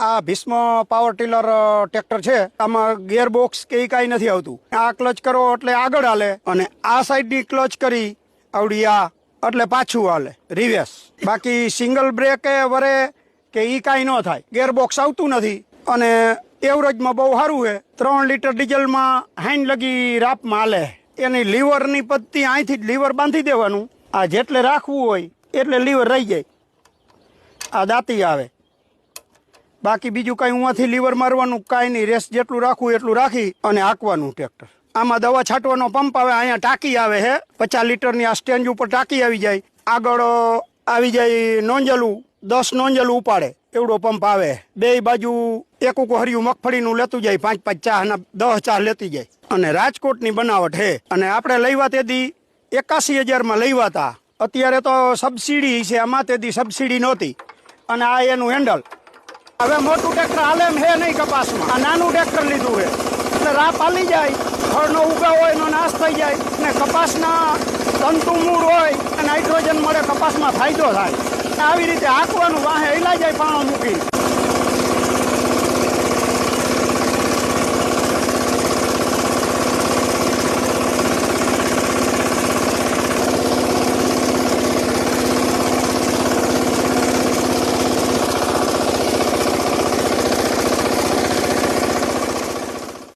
આ Bhishma power tiller tractor છે, આમાં ગિયરબોક્સ કે કાંઈ નથી આવતું. આ ક્લચ કરો એટલે આગળ હાલે અને આ સાઈડની ક્લચ કરી આવડી આ એટલે પાછું હાલે રિવેસ. બાકી સિંગલ બ્રેક વરે કે ઈ કાંઈ ન થાય. ગિયરબોક્સ આવતું નથી અને એવરેજમાં બહુ સારું છે. 3 લીટર ડીઝલમાં 60 લગી રાપમાં હાલે. એની લીવરની પદ્ધતિ અહીંથી જ લીવર બાંધી દેવાનું. આ જેટલે રાખવું હોય એટલે લીવર રહી જાય. આ દાંતી આવે. બાકી બીજું કાંઈ ઉમાંથી લીવર મારવાનું કાંઈ નહીં. રેસ જેટલું રાખવું એટલું રાખી અને હાંકવાનું ટ્રેક્ટર. આમાં દવા છાંટવાનો પંપ આવે. અહીંયા ટાંકી આવે છે 50 લીટરની. આ સ્ટેન્જ ઉપર ટાંકી આવી જાય. આગળ આવી જાય નોંજલું, 10 નોંજલું ઉપાડે એવડો પંપ આવે. બે બાજુ એક હરિયું મગફળીનું લેતું જાય. 5-5 ચાના 10 ચા લેતી જાય. અને રાજકોટની બનાવટ છે. અને આપણે લઈવા તેથી 81,000માં લઈવા હતા. અત્યારે તો સબસિડી છે. આમાં તેથી સબસિડી નહોતી. અને આ એનું હેન્ડલ. હવે મોટું ટ્રેક્ટર હાલે એમ હે નહીં કપાસમાં. આ નાનું ટ્રેક્ટર લીધું છે એટલે રાપ હાલી જાય. ફળનો ઉગા હોય એનો નાશ થઈ જાય અને કપાસના તંતુ મૂળ હોય અને નાઇટ્રોજન મળે. કપાસમાં ફાયદો થાય. આવી રીતે હાંકવાનું વાહે હિલા જાય પાણો મૂકી.